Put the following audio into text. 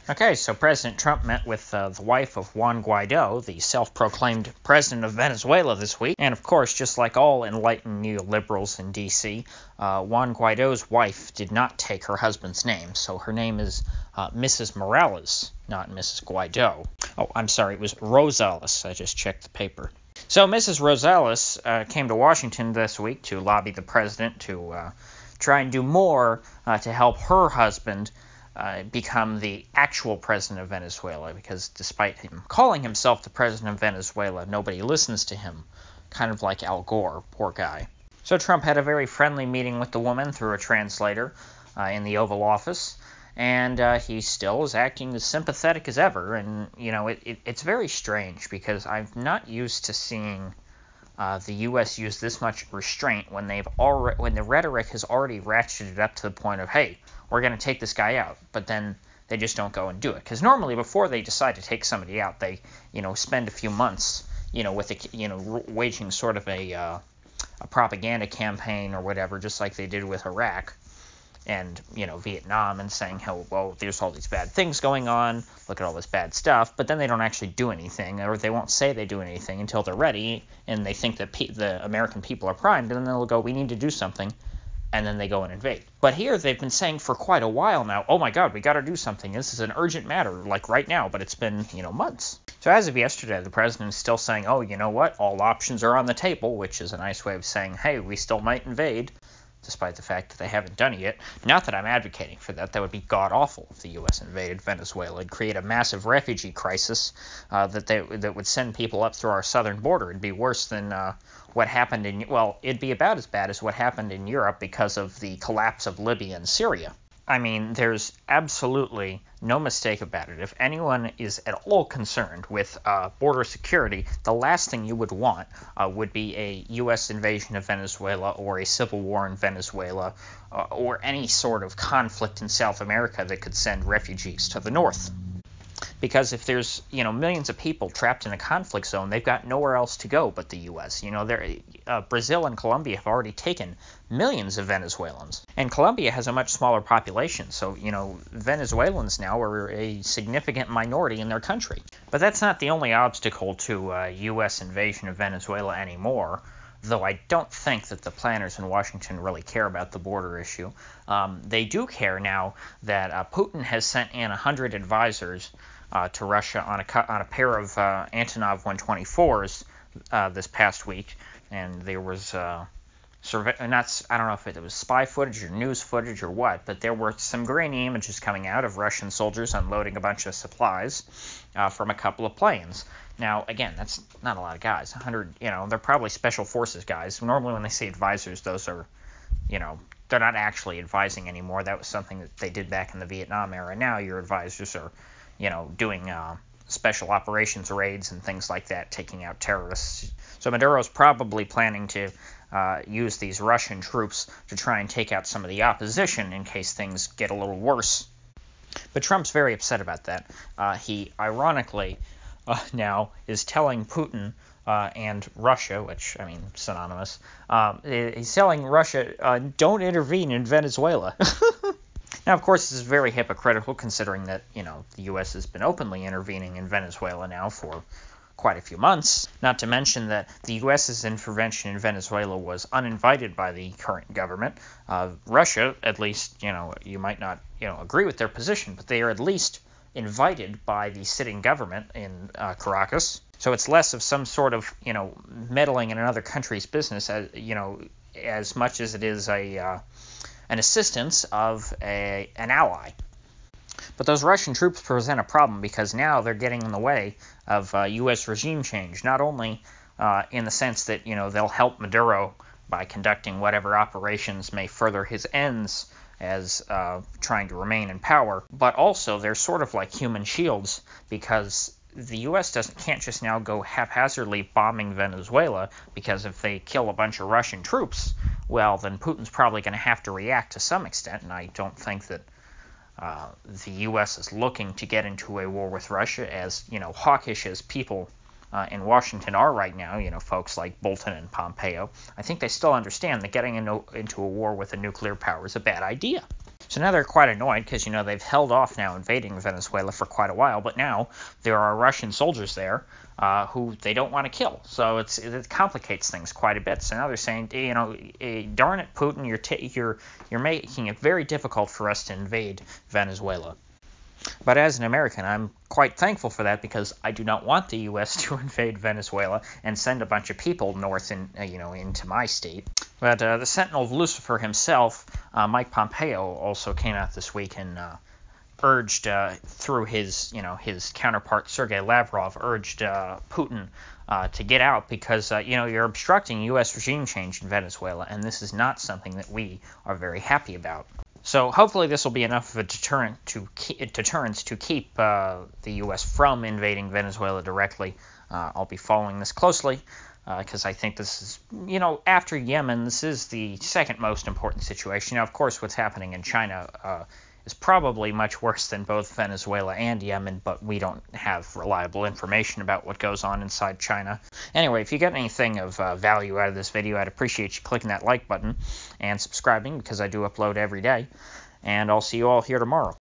Okay, so President Trump met with the wife of Juan Guaido, the self-proclaimed president of Venezuela, this week. And of course, just like all enlightened neoliberals in D.C., Juan Guaido's wife did not take her husband's name, so her name is Mrs. Morales, not Mrs. Guaido. Oh, I'm sorry, it was Rosales. I just checked the paper. So Mrs. Rosales came to Washington this week to lobby the president to try and do more to help her husband become the actual president of Venezuela, because despite him calling himself the president of Venezuela, nobody listens to him, kind of like Al Gore, poor guy. So Trump had a very friendly meeting with the woman through a translator in the Oval Office, and he still is acting as sympathetic as ever, and, you know, it's very strange, because I'm not used to seeing the U.S. use this much restraint when when the rhetoric has already ratcheted up to the point of, hey, we're going to take this guy out, but then they just don't go and do it. Because normally, before they decide to take somebody out, they, spend a few months, waging sort of a propaganda campaign or whatever, just like they did with Iraq and, Vietnam, and saying, oh, well, there's all these bad things going on, look at all this bad stuff, but then they don't actually do anything, or they won't say they do anything until they're ready, and they think that the American people are primed, and then they'll go, we need to do something, and then they go and invade. But here, they've been saying for quite a while now, oh my God, we got to do something, this is an urgent matter, like right now, but it's been, months. So as of yesterday, the president is still saying, oh, you know what, all options are on the table, which is a nice way of saying, hey, we still might invade, despite the fact that they haven't done it yet. Not that I'm advocating for that. That would be god-awful if the U.S. invaded Venezuela. It'd create a massive refugee crisis that would send people up through our southern border. It'd be worse than what happened it'd be about as bad as what happened in Europe because of the collapse of Libya and Syria. I mean, there's absolutely no mistake about it. If anyone is at all concerned with border security, the last thing you would want would be a U.S. invasion of Venezuela or a civil war in Venezuela or any sort of conflict in South America that could send refugees to the north. Because if there's, millions of people trapped in a conflict zone, they've got nowhere else to go but the U.S. Brazil and Colombia have already taken millions of Venezuelans. And Colombia has a much smaller population, so, Venezuelans now are a significant minority in their country. But that's not the only obstacle to U.S. invasion of Venezuela anymore, though I don't think that the planners in Washington really care about the border issue. They do care now that Putin has sent in 100 advisors to Russia on a pair of Antonov 124s this past week, and there was I don't know if it was spy footage or news footage or what, but there were some grainy images coming out of Russian soldiers unloading a bunch of supplies from a couple of planes. Now, again, that's not a lot of guys. 100, they're probably special forces guys. Normally when they say advisors, those are, they're not actually advising anymore. That was something that they did back in the Vietnam era. Now your advisors are, doing special operations raids and things like that, taking out terrorists. So Maduro's probably planning to use these Russian troops to try and take out some of the opposition in case things get a little worse. But Trump's very upset about that. He, ironically, now is telling Putin and Russia, which, synonymous, he's telling Russia, don't intervene in Venezuela. Now, of course, this is very hypocritical, considering that, the U.S. has been openly intervening in Venezuela now for quite a few months, not to mention that the U.S.'s intervention in Venezuela was uninvited by the current government. Russia, at least, you might not, agree with their position, but they are at least invited by the sitting government in Caracas. So it's less of some sort of, meddling in another country's business, as much as it is an assistance of an ally. But those Russian troops present a problem because now they're getting in the way of U.S. regime change, not only in the sense that, they'll help Maduro by conducting whatever operations may further his ends as trying to remain in power, but also they're sort of like human shields because the U.S. can't just now go haphazardly bombing Venezuela, because if they kill a bunch of Russian troops, well, then Putin's probably going to have to react to some extent, and I don't think that the U.S. is looking to get into a war with Russia, as, hawkish as people in Washington are right now, folks like Bolton and Pompeo. I think they still understand that getting into a war with a nuclear power is a bad idea. So now they're quite annoyed because, they've held off now invading Venezuela for quite a while, but now there are Russian soldiers there who they don't want to kill. So it complicates things quite a bit. So now they're saying, darn it, Putin, you're making it very difficult for us to invade Venezuela. But as an American, I'm quite thankful for that because I do not want the U.S. to invade Venezuela and send a bunch of people north into my state. But the Sentinel of Lucifer himself, Mike Pompeo, also came out this week and urged, through his counterpart Sergei Lavrov, urged Putin to get out because you're obstructing U.S. regime change in Venezuela, and this is not something that we are very happy about. So hopefully this will be enough of a deterrent to keep the U.S. from invading Venezuela directly. I'll be following this closely because I think this is, after Yemen, this is the second most important situation. Now, of course, what's happening in China is probably much worse than both Venezuela and Yemen, but we don't have reliable information about what goes on inside China. Anyway, if you get anything of value out of this video, I'd appreciate you clicking that like button and subscribing because I do upload every day. And I'll see you all here tomorrow.